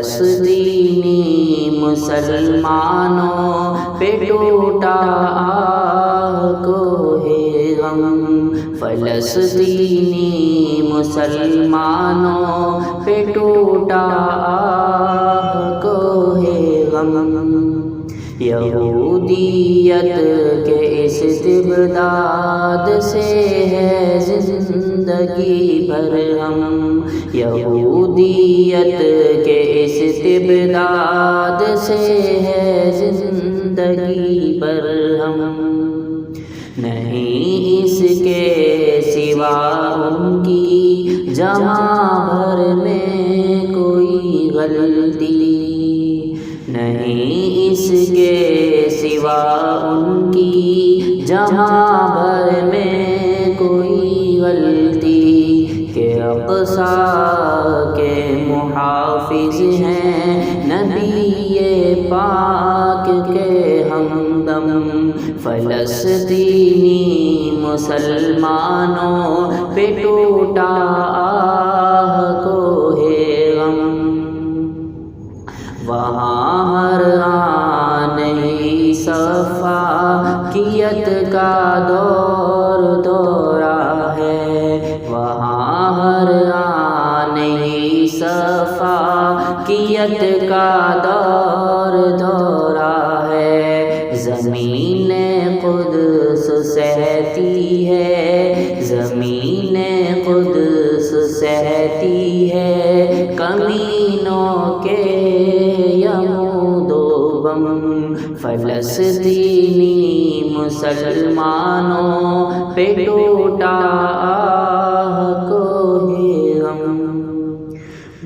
فلسطینی مسلمانوں پہ ٹوٹا کوہ غم، فلسطینی مسلمانوں پہ ٹوٹا کوہ غم۔ یہودیت کے استبداد سے ہے زندگی بھر ہم، یہودیت کے استبداد سے ہے زندگی بھر ہم، نہیں اس کے سوا ان کی جہاں بھر میں کوئی غلطی، نہیں اس کے سوا ان کی جہاں بھر میں کوئی غلطی، کہ اقصیٰ کے محافظ ہیں نبی پاک کے ہمدم، فلسطینی مسلمانوں پہ ٹوٹا کوہ غم، وہاں ہر آن ہی صفاقیت کا دور دورہ ہے، وہاں ہر آن ہی صفاقیت کا دور دورہ ہے، زمین قدس سہتی ہے، زمین قدس سہتی ہے کمینوں کے یمود و بم، فلسطینی مسلمانوں پہ ٹوٹا کوہ غم،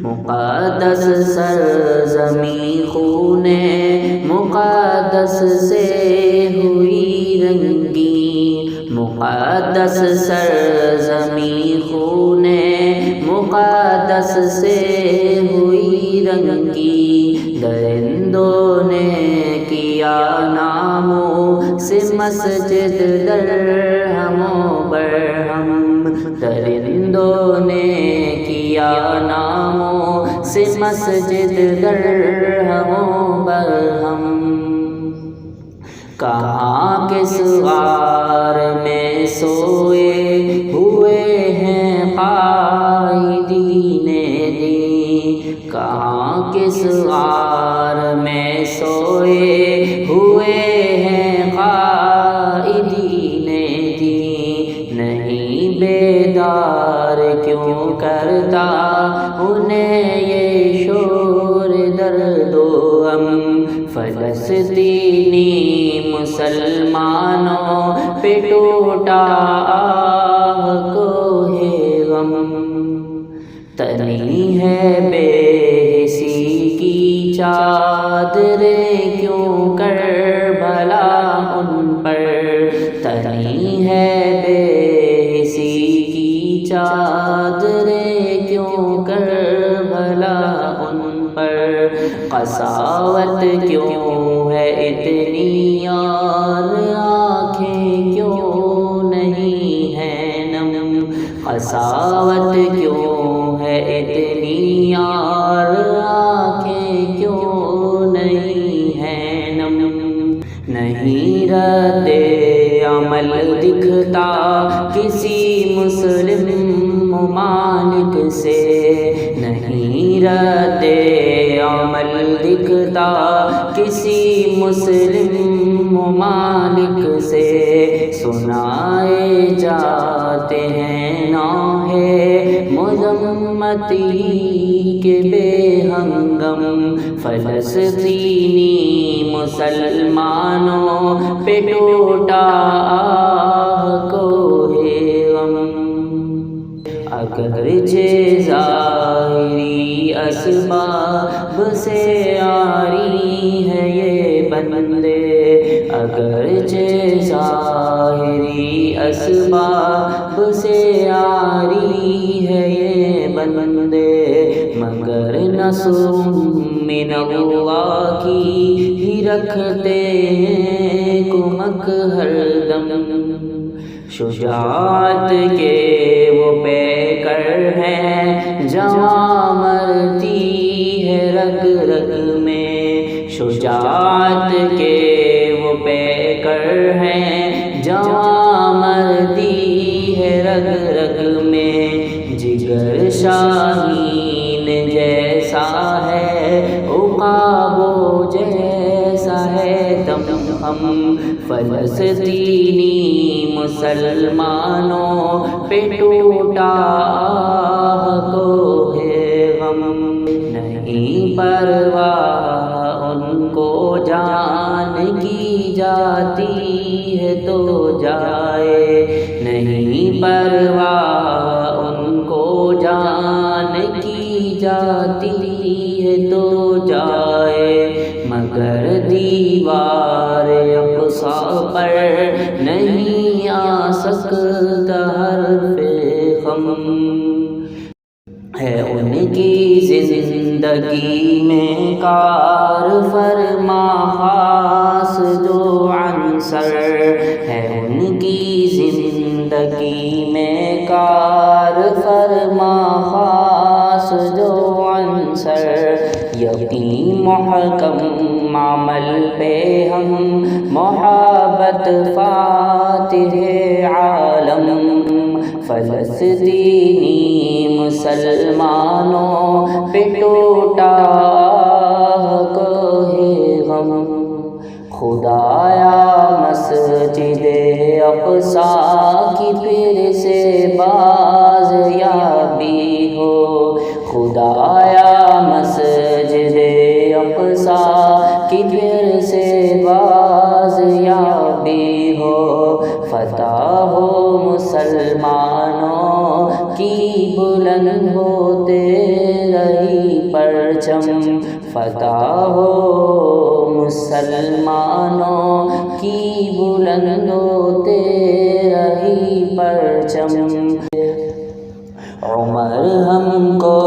مقدس سرزمین خون مقدس سے ہوئی رنگین، مقدس سرزمین خون مقدس سے ہوئی رنگین، درندوں نے کیا ناموں سے مسجد درہم و برہم، درندوں نے کیا ناموں سے مسجد درہم و برہم، کہاں کس غار میں سوئے ہوئے ہیں قائدین دین، کہاں کس غار میں سوئے ہوئے ہیں قائدین دین، نہیں بیدار کیوں کرتا انہیں یہ شور درد و غم، فلسطینی مسلمانوں پہ ٹوٹا کوہ غم، تنی ہے بے حسی کی چادریں کیوں کربلا ان پر، تنی ہے بے حسی کی چادریں کیوں کربلا ان پر، قساوت کیوں ہے اتنی اور آنکھیں کیوں نہیں ہیں نم، قساوت کیوں ہے اتنی اور آنکھیں کیوں نہیں ہیں نم، نہیں رد عمل دکھتا کسی مسلم ممالک سے، نہیں رد عمل دکھتا کسی مسلم ممالک سے، سنائے جاتے ہیں نوحے مذمتی کے بے ہنگم، فلسطینی مسلمانوں پہ ٹوٹا کوہ غم، اگرچہ ظاہری اسباب سے عاری ہے یہ بندے، اگرچہ ظاہری اسباب سے عاری ہے یہ بندے، مگر نصر من اللہ کی ہی رکھتے ہیں کمک ہر دم، شجاعت کے وہ پیکر ہیں جہاں مرتی ہے رگ شجاعت کے وہ پیکر ہیں، جہاں مردی ہے رگ رگ میں، جگر شاہین جیسا ہے، عقاب جیسا ہے دم ہم فلسطینی مسلمانوں پہ ٹوٹا کو ہے غم، نہیں پرواہ ان کو جان کی جاتی ہے تو جائے، نہیں پرواہ ان کو جان کی جاتی ہے تو جائے، مگر دیوار اقصی پر نہیں آ سکتا حرف غم، ہے ان کی زندگی میں کار فرما خاص جو عنصر، ہے ان کی زندگی میں کار فرما خاص جو عنصر، یقین محکم عمل پہ ہم محبت فاتح عالم، فلسطینی مسلمانوں پہ ٹوٹا کوہ غم، خدایا مسجد اقصی کی پھر سے بازیابی ہو، خدایا مسجد اقصی کی پھر سے بازیابی ہو، فتح ہو مسلمانوں کی بلند ہوتے رہی پرچم، فتح ہو مسلمانوں کی بلند ہوتے رہی پرچم، عمر ہم کو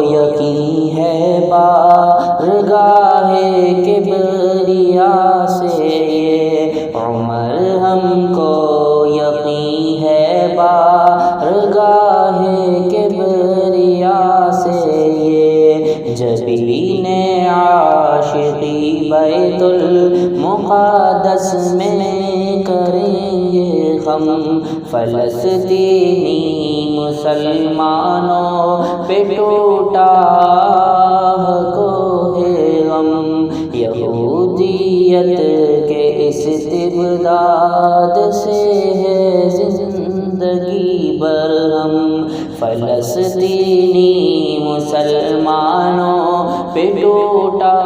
یقین ہے بارگاہ کبریا سے، یہ عمر ہم کو یقین ہے بارگاہ کبریا سے، یہ جبین عاشقی بیت المقدس میں کریں گے غم، فلسطینی مسلمانوں پہ ٹوٹا کوہ غم، یہودیت کے استبداد سے ہے زندگی برہم، فلسطینی مسلمانوں پہ ٹوٹا